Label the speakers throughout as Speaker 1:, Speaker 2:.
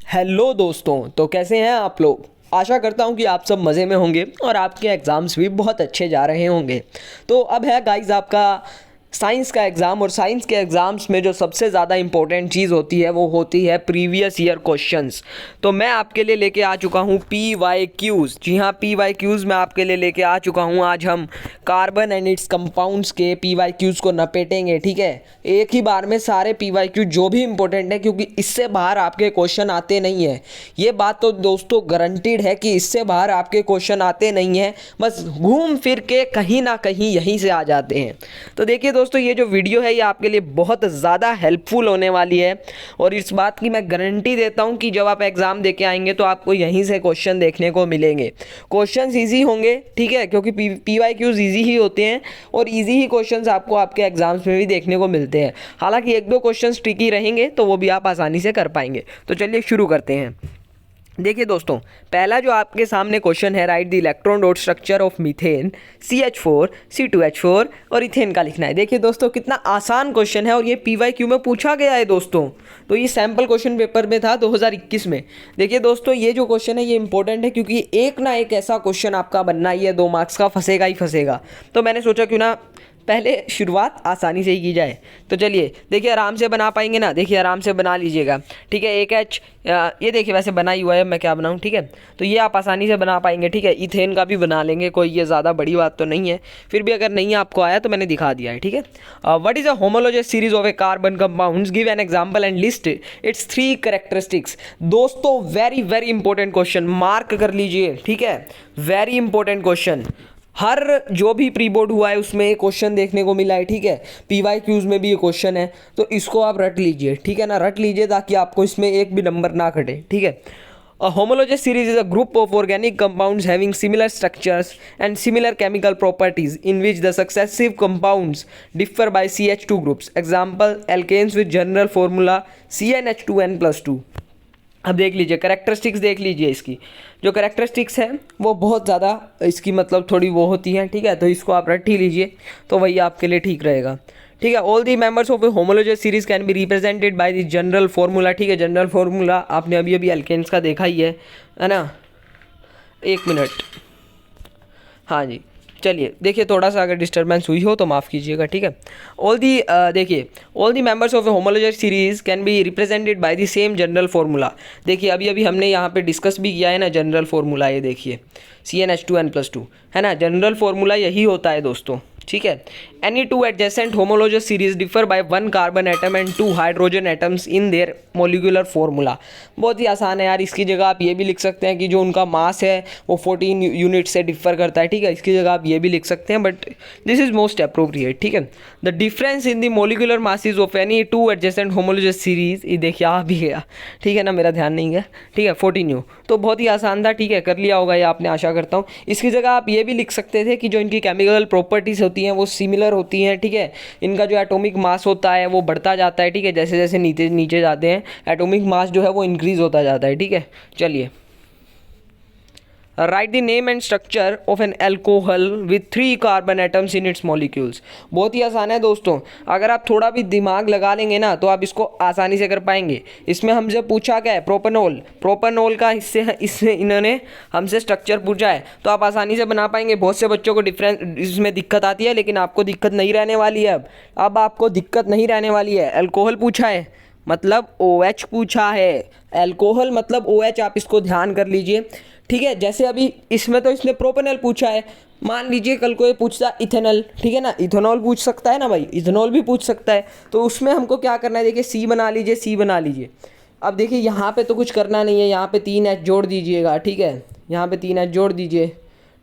Speaker 1: Hello दोस्तों, तो कैसे हैं आप लोग। आशा करता हूं कि आप सब मज़े में होंगे और आपके एग्ज़ाम्स भी बहुत अच्छे जा रहे होंगे। तो अब है गाइस आपका साइंस का एग्ज़ाम, और साइंस के एग्ज़ाम्स में जो सबसे ज़्यादा इंपॉर्टेंट चीज़ होती है वो होती है प्रीवियस ईयर क्वेश्चंस। तो मैं आपके लिए लेके आ चुका हूँ PYQs। जी हाँ, PYQs मैं आपके लिए लेके आ चुका हूँ। आज हम कार्बन एंड इट्स कंपाउंड्स के PYQs को नपेटेंगे, ठीक है। एक ही बार में सारे PYQ जो भी इंपॉर्टेंट है, क्योंकि इससे बाहर आपके क्वेश्चन आते नहीं है। ये बात तो दोस्तों गारंटीड है कि इससे बाहर आपके क्वेश्चन आते नहीं हैं, बस घूम फिर के कहीं ना कहीं यहीं से आ जाते हैं। तो देखिए दोस्तों, ये जो वीडियो है ये आपके लिए बहुत ज़्यादा हेल्पफुल होने वाली है, और इस बात की मैं गारंटी देता हूँ कि जब आप एग्ज़ाम देके आएंगे तो आपको यहीं से क्वेश्चन देखने को मिलेंगे। क्वेश्चंस इजी होंगे, ठीक है, क्योंकि PYQs इजी ही होते हैं और इजी ही क्वेश्चंस आपको आपके एग्जाम्स में भी देखने को मिलते हैं। हालांकि एक दो क्वेश्चंस ट्रिकी रहेंगे तो वो भी आप आसानी से कर पाएंगे। तो चलिए शुरू करते हैं। देखिए दोस्तों, पहला जो आपके सामने क्वेश्चन है, right the electron dot structure of methane CH4 C2H4 और इथेन का लिखना है। देखिए दोस्तों, कितना आसान क्वेश्चन है और ये PYQ में पूछा गया है दोस्तों। तो ये सैम्पल क्वेश्चन पेपर में था 2021 में। देखिए दोस्तों, ये जो क्वेश्चन है ये इंपॉर्टेंट है, क्योंकि एक ना एक ऐसा क्वेश्चन आपका बनना ही है, 2 मार्क्स का, फंसेगा ही फंसेगा। तो मैंने सोचा क्यों ना पहले शुरुआत आसानी से ही की जाए। तो चलिए देखिए, आराम से बना पाएंगे ना। देखिए आराम से बना लीजिएगा, ठीक है। एक H, ये देखिए वैसे बना ही हुआ है, मैं क्या बनाऊँ, ठीक है। तो ये आप आसानी से बना पाएंगे, ठीक है। इथेन का भी बना लेंगे, कोई ये ज़्यादा बड़ी बात तो नहीं है। फिर भी अगर नहीं आपको आया तो मैंने दिखा दिया है, ठीक है। What is a homologous series of a carbon compounds, give an example and list its 3 characteristics. दोस्तों very very important question, mark कर लीजिए, ठीक है। वेरी इंपॉर्टेंट क्वेश्चन, हर जो भी प्री बोर्ड हुआ है उसमें एक क्वेश्चन देखने को मिला है, ठीक है। PYQs में भी ये क्वेश्चन है, तो इसको आप रट लीजिए, ठीक है ना। रट लीजिए ताकि आपको इसमें एक भी नंबर ना कटे, ठीक है। A homologous series is a group of organic compounds having similar structures and similar chemical properties in which the successive compounds differ by CH2 groups. Example, alkanes with general formula CnH2n+2. अब देख लीजिए characteristics, देख लीजिए इसकी जो characteristics है वो बहुत ज़्यादा इसकी मतलब थोड़ी वो होती है, ठीक है। तो इसको आप रट ही लीजिए, तो वही आपके लिए ठीक रहेगा, ठीक है। All the members of a homologous series can be represented by the general formula, ठीक है। जनरल फार्मूला आपने अभी अभी एल्केन्स का देखा ही है ना। 1 मिनट, हाँ जी। चलिए देखिए, थोड़ा सा अगर डिस्टर्बेंस हुई हो तो माफ़ कीजिएगा, ठीक है। देखिए all the members of a homologous series can be represented by the same general formula. देखिए अभी अभी हमने यहाँ पे डिस्कस भी किया है ना जनरल फार्मूला, ये देखिए CnH2n+2 है ना। जनरल फार्मूला यही होता है दोस्तों, ठीक है। Any 2 adjacent homologous series differ by 1 carbon atom and 2 hydrogen atoms in their molecular formula. बहुत ही आसान है यार। इसकी जगह आप ये भी लिख सकते हैं कि जो उनका मास है वो 14 यूनिट से डिफर करता है, ठीक है। इसकी जगह आप ये भी लिख सकते हैं, but this is most appropriate, ठीक है। The difference in the molecular masses of any 2 adjacent homologous series, ये देखिए आ भी गया, ठीक है ना, मेरा ध्यान नहीं गया, ठीक है। 14U, तो बहुत ही आसान था, ठीक है। कर लिया होगा ये आपने, आशा करता हूँ। इसकी जगह आप ये भी लिख सकते थे कि जो इनकी केमिकल प्रॉपर्टीज होती हैं वो सिमिलर होती हैं, ठीक है। इनका जो एटॉमिक मास होता है वो बढ़ता जाता है, ठीक है। जैसे जैसे नीचे नीचे जाते हैं एटॉमिक मास जो है वो इंक्रीज होता जाता है, ठीक है। चलिए, right the name and structure of N alcohol with 3 carbon atoms in its molecules. बहुत ही आसान है दोस्तों, अगर आप थोड़ा भी दिमाग लगा लेंगे ना तो आप इसको आसानी से कर पाएंगे। इसमें हमसे पूछा क्या है, प्रोपेनॉल। प्रोपेनॉल का इससे इन्होंने हमसे स्ट्रक्चर पूछा है, तो आप आसानी से बना पाएंगे। बहुत से बच्चों को डिफरेंस इसमें दिक्कत आती है, लेकिन आपको दिक्कत नहीं रहने वाली है। अब आपको दिक्कत नहीं रहने वाली है। एल्कोहल पूछा है मतलब OH पूछा है, एल्कोहल मतलब OH, आप इसको ध्यान कर लीजिए, ठीक है। जैसे अभी इसमें तो इसने प्रोपेनॉल पूछा है, मान लीजिए कल को ये पूछता इथेनॉल, ठीक है ना। इथेनॉल पूछ सकता है ना भाई, इथेनॉल भी पूछ सकता है। तो उसमें हमको क्या करना है, देखिए C बना लीजिए, C बना लीजिए। अब देखिए यहाँ पे तो कुछ करना नहीं है, यहाँ पे 3H जोड़ दीजिएगा, ठीक है। यहाँ पे 3H जोड़ दीजिए,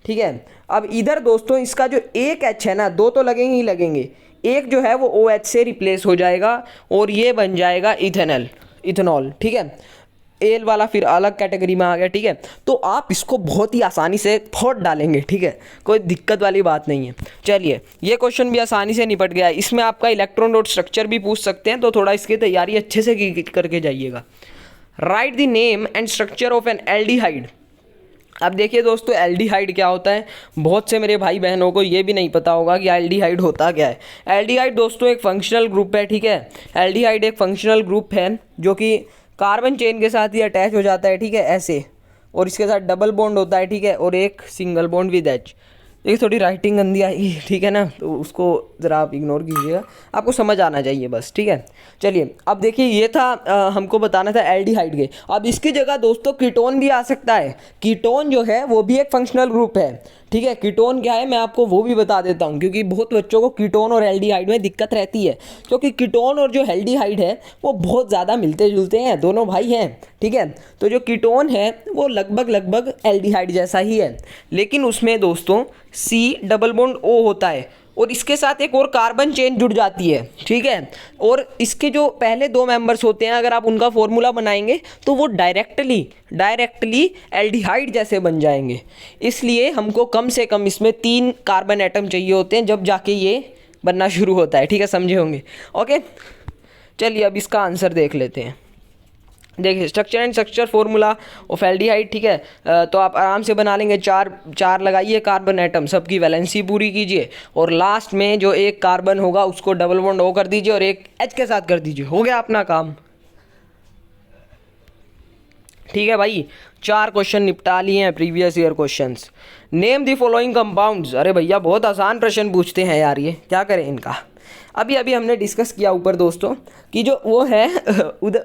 Speaker 1: ठीक है। अब इधर दोस्तों इसका जो एक H है ना, 2 तो लगेंगे ही लगेंगे, एक जो है वो OH से रिप्लेस हो जाएगा और ये बन जाएगा इथेनॉल, ठीक है। एल वाला फिर अलग कैटेगरी में आ गया, ठीक है। तो आप इसको बहुत ही आसानी से फोड़ डालेंगे, ठीक है, कोई दिक्कत वाली बात नहीं है। चलिए, ये क्वेश्चन भी आसानी से निपट गया है। इसमें आपका इलेक्ट्रॉन डॉट स्ट्रक्चर भी पूछ सकते हैं, तो थोड़ा इसकी तैयारी अच्छे से करके जाइएगा। Right the name and structure of N aldehyde. अब देखिए दोस्तों, एल्डिहाइड क्या होता है, बहुत से मेरे भाई बहनों को ये भी नहीं पता होगा कि एल्डिहाइड होता क्या है। एल्डिहाइड दोस्तों एक फंक्शनल ग्रुप है, ठीक है। एल्डिहाइड एक फंक्शनल ग्रुप है जो कि कार्बन चेन के साथ ही अटैच हो जाता है, ठीक है, ऐसे, और इसके साथ डबल बॉन्ड होता है, ठीक है, और एक सिंगल बॉन्ड विद एच। एक थोड़ी राइटिंग गंदी आई, ठीक है ना, तो उसको ज़रा आप इग्नोर कीजिएगा, आपको समझ आना चाहिए बस, ठीक है। चलिए अब देखिए, ये था हमको बताना था एल्डिहाइड के। अब इसकी जगह दोस्तों कीटोन भी आ सकता है। कीटोन जो है वो भी एक फंक्शनल ग्रुप है, ठीक है। कीटोन क्या है मैं आपको वो भी बता देता हूँ, क्योंकि बहुत बच्चों को कीटोन और एल्डिहाइड में दिक्कत रहती है, क्योंकि कीटोन और जो एल्डिहाइड है वो बहुत ज़्यादा मिलते जुलते हैं, दोनों भाई हैं, ठीक है। तो जो कीटोन है वो लगभग लगभग एल्डिहाइड जैसा ही है, लेकिन उसमें दोस्तों सी डबल बॉन्ड ओ होता है, और इसके साथ एक और कार्बन चेन जुड़ जाती है, ठीक है। और इसके जो पहले दो मेंबर्स होते हैं, अगर आप उनका फॉर्मूला बनाएंगे तो वो डायरेक्टली एल्डिहाइड जैसे बन जाएंगे। इसलिए हमको कम से कम इसमें 3 कार्बन एटम चाहिए होते हैं, जब जाके ये बनना शुरू होता है, ठीक है, समझे होंगे। ओके, चलिए अब इसका आंसर देख लेते हैं। देखिए structure and structure formula of aldehyde, ठीक है, तो आप आराम से बना लेंगे। चार लगाइए कार्बन एटम, सबकी वैलेंसी पूरी कीजिए, और लास्ट में जो एक कार्बन होगा उसको डबल बॉन्ड ओ कर दीजिए और एक एच के साथ कर दीजिए, हो गया अपना काम, ठीक है भाई। 4 क्वेश्चन निपटा लिए हैं previous year questions. Name the following compounds. अरे भैया बहुत आसान प्रश्न पूछते हैं यार, ये क्या करें इनका। अभी हमने डिस्कस किया ऊपर दोस्तों कि जो वो है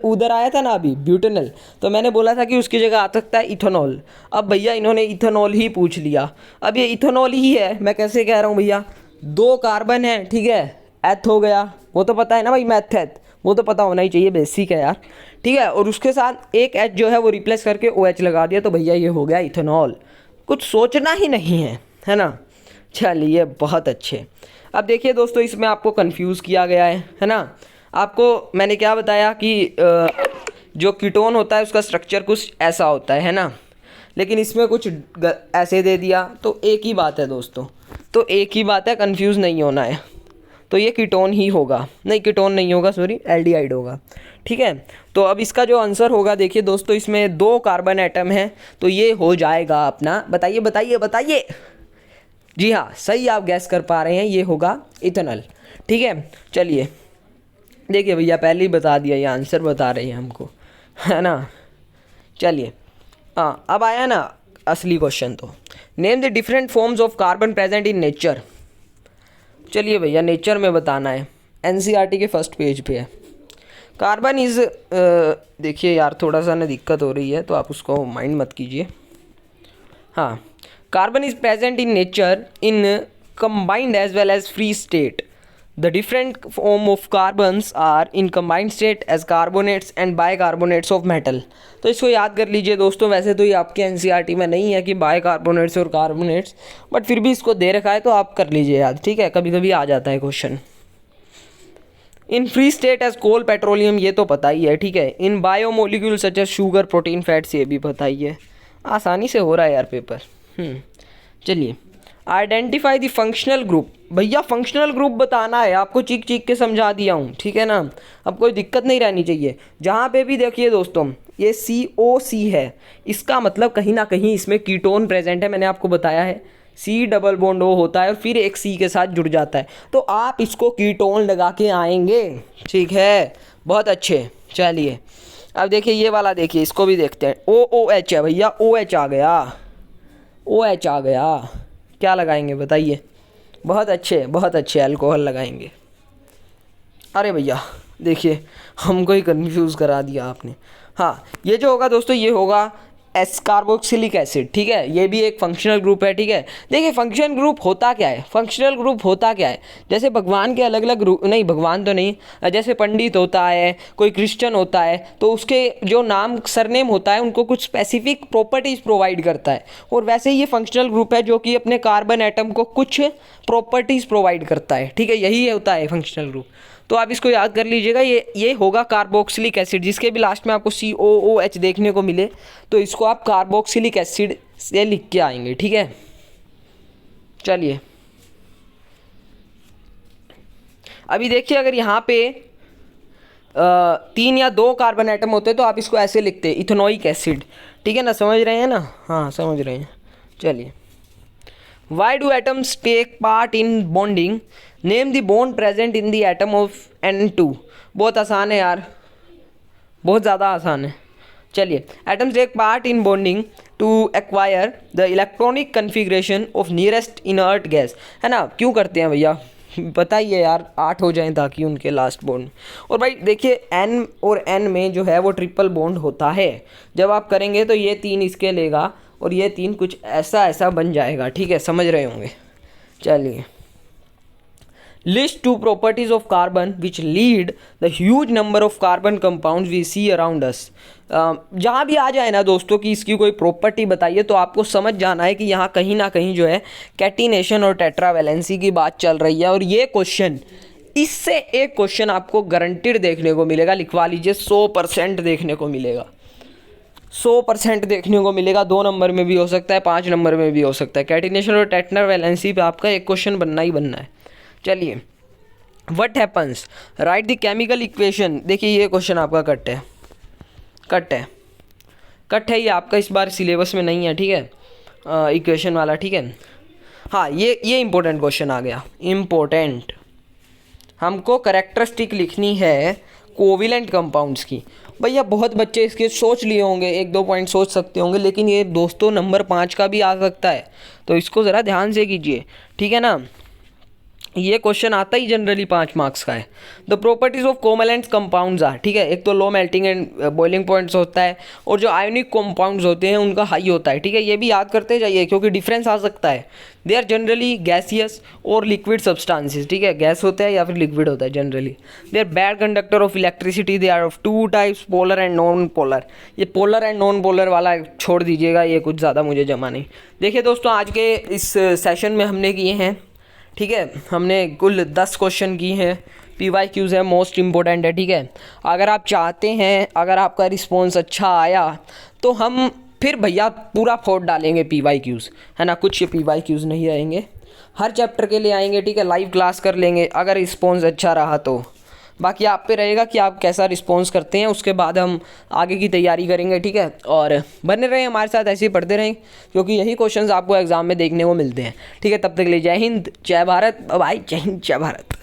Speaker 1: उधर आया था ना अभी ब्यूटेनॉल, तो मैंने बोला था कि उसकी जगह आ सकता है इथेनॉल। अब भैया इन्होंने इथेनॉल ही पूछ लिया। अब ये इथेनॉल ही है, मैं कैसे कह रहा हूँ भैया, 2 कार्बन है, ठीक है, एथ हो गया, वो तो पता है ना भाई, मैथ वो तो पता होना ही चाहिए, बेसिक है यार, ठीक है। और उसके साथ एक एच जो है वो रिप्लेस करके ओ एच लगा दिया, तो भैया ये हो गया इथेनॉल। कुछ सोचना ही नहीं है ना। चलिए बहुत अच्छे। अब देखिए दोस्तों, इसमें आपको कंफ्यूज किया गया है ना। आपको मैंने क्या बताया कि जो कीटोन होता है उसका स्ट्रक्चर कुछ ऐसा होता है ना, लेकिन इसमें कुछ ऐसे दे दिया, तो एक ही बात है दोस्तों, तो एक ही बात है, कंफ्यूज नहीं होना है। तो ये कीटोन ही होगा, नहीं कीटोन नहीं होगा, सॉरी एल्डिहाइड होगा, ठीक है। तो अब इसका जो आंसर होगा, देखिए दोस्तों, इसमें 2 कार्बन एटम है, तो ये हो जाएगा अपना, बताइए बताइए बताइए। जी हाँ, सही आप गैस कर पा रहे हैं, ये होगा इथेनॉल, ठीक है। चलिए देखिए भैया, पहले ही बता दिया, ये आंसर बता रहे हैं हमको, है ना। चलिए हाँ, अब आया ना असली क्वेश्चन, तो name the different forms of carbon present in nature. चलिए भैया नेचर में बताना है, एनसीईआरटी के फर्स्ट पेज पे है। कार्बन इज़, देखिए यार थोड़ा सा ना दिक्कत हो रही है, तो आप उसको माइंड मत कीजिए। हाँ, carbon is present in nature in combined as well as free state. The different form of carbons are in combined state as carbonates and bicarbonates of metal. तो इसको याद कर लीजिए दोस्तों। वैसे तो ये आपके एनसीईआरटी में नहीं है कि बाइकार्बोनेट्स और कार्बोनेट्स, बट फिर भी इसको दे रखा है तो आप कर लीजिए याद, ठीक है, कभी कभी आ जाता है question. In free state as coal petroleum, ये तो पता ही है, ठीक है। In biomolecule such as sugar protein fats, ये भी पता ही है, आसानी से हो रहा है यार पेपर। चलिए आइडेंटिफाई द फंक्शनल ग्रुप। भैया फंक्शनल ग्रुप बताना है आपको, चीख चीख के समझा दिया हूँ, ठीक है ना। अब कोई दिक्कत नहीं रहनी चाहिए। जहाँ पे भी देखिए दोस्तों ये COC है, इसका मतलब कहीं ना कहीं इसमें कीटोन प्रेजेंट है, मैंने आपको बताया है। C डबल बॉन्ड O होता है और फिर एक C के साथ जुड़ जाता है, तो आप इसको कीटोन लगा के आएंगे, ठीक है, बहुत अच्छे। चलिए अब देखिए ये वाला, देखिए इसको भी देखते हैं। OOH है भैया, OH आ गया, OH आ गया, क्या लगाएंगे बताइए। बहुत अच्छे अल्कोहल लगाएंगे। अरे भैया देखिए हमको ही कंफ्यूज करा दिया आपने। हाँ, ये जो होगा दोस्तों, ये होगा एस कार्बोक्सिलिक एसिड, ठीक है, ये भी एक फंक्शनल ग्रुप है, ठीक है। देखिए फंक्शनल ग्रुप होता क्या है, फंक्शनल ग्रुप होता क्या है, जैसे भगवान के अलग अलग ग्रुप, नहीं भगवान तो नहीं, जैसे पंडित होता है, कोई क्रिश्चियन होता है, तो उसके जो नाम सरनेम होता है उनको कुछ स्पेसिफिक प्रॉपर्टीज़ प्रोवाइड करता है, और वैसे ही ये फंक्शनल ग्रुप है जो कि अपने कार्बन एटम को कुछ प्रॉपर्टीज़ प्रोवाइड करता है, ठीक है, यही होता है फंक्शनल ग्रुप। तो आप इसको याद कर लीजिएगा, ये होगा कार्बोक्सिलिक एसिड, जिसके भी लास्ट में आपको COOH देखने को मिले तो इसको आप कार्बोक्सिलिक एसिड से लिख के आएंगे, ठीक है। चलिए अभी देखिए, अगर यहाँ पे 3 या 2 कार्बन एटम होते तो आप इसको ऐसे लिखते, इथेनोइक एसिड, ठीक है ना, समझ रहे हैं ना, हाँ समझ रहे हैं। चलिए Why do atoms take part in bonding? Name the bond present in the atom of N2. बहुत आसान है यार, बहुत ज़्यादा आसान है। चलिए, atoms take part in bonding to acquire the electronic configuration of nearest inert gas, है ना। क्यों करते हैं भैया, बताइए यार, 8 हो जाएं ताकि उनके लास्ट बॉन्ड। और भाई देखिए N और N में जो है वो ट्रिपल बॉन्ड होता है। जब आप करेंगे तो ये 3 इसके लेगा और ये 3 कुछ ऐसा ऐसा बन जाएगा, ठीक है, समझ रहे होंगे। चलिए, list two properties of carbon which lead the huge number of carbon compounds we see around us. जहाँ भी आ जाए ना दोस्तों कि इसकी कोई प्रॉपर्टी बताइए, तो आपको समझ जाना है कि यहाँ कहीं ना कहीं जो है कैटिनेशन और टेट्रावैलेंसी की बात चल रही है। और ये क्वेश्चन, इससे एक क्वेश्चन आपको गारंटीड देखने को मिलेगा, लिखवा लीजिए, 100% देखने को मिलेगा, 100% देखने को मिलेगा। 2 नंबर में भी हो सकता है, 5 नंबर में भी हो सकता है। कैटिनेशन और टेट्रावैलेंसी पे आपका एक क्वेश्चन बनना ही बनना है। चलिए, what happens, right the chemical equation. देखिए ये क्वेश्चन आपका कट है, कट है ये आपका, इस बार सिलेबस में नहीं है, ठीक है, इक्वेशन वाला, ठीक है। हाँ, ये इंपॉर्टेंट क्वेश्चन आ गया, इम्पोर्टेंट। हमको करेक्टरिस्टिक लिखनी है कोविलेंट कंपाउंड्स की। भैया बहुत बच्चे इसके सोच लिए होंगे, 1-2 पॉइंट सोच सकते होंगे, लेकिन ये दोस्तों नंबर 5 का भी आ सकता है, तो इसको ज़रा ध्यान से कीजिए, ठीक है ना। ये क्वेश्चन आता ही जनरली 5 मार्क्स का है। The properties of covalent compounds are, ठीक है, एक तो low melting and boiling points होता है, और जो आयोनिक कंपाउंड्स होते हैं उनका हाई होता है, ठीक है। ये भी याद करते जाइए क्योंकि डिफरेंस आ सकता है। दे आर जनरली गैसियस और लिक्विड सब्सटेंसेस, ठीक है, गैस होता है या फिर लिक्विड होता है generally. They are bad conductor of electricity, they are of 2 types, polar and non polar. ये पोलर एंड नॉन पोलर वाला छोड़ दीजिएगा, ये कुछ ज़्यादा मुझे जमा नहीं। देखिए दोस्तों, आज के इस सेशन में हमने किए हैं, ठीक है, हमने कुल 10 क्वेश्चन की हैं। PYQs है, मोस्ट इम्पोर्टेंट है, ठीक है। अगर आप चाहते हैं, अगर आपका रिस्पॉन्स अच्छा आया तो हम फिर भैया पूरा फोर्ट डालेंगे PYQs, है ना। कुछ ये PYQs नहीं रहेंगे, हर चैप्टर के लिए आएंगे, ठीक है, लाइव क्लास कर लेंगे अगर रिस्पॉन्स अच्छा रहा तो। बाकी आप पे रहेगा कि आप कैसा रिस्पॉन्स करते हैं, उसके बाद हम आगे की तैयारी करेंगे, ठीक है। और बने रहें हमारे साथ, ऐसे ही पढ़ते रहें, क्योंकि यही क्वेश्चंस आपको एग्जाम में देखने को मिलते हैं, ठीक है। तब तक के लिए जय हिंद, जय भारत, बाय, जय हिंद, जय भारत।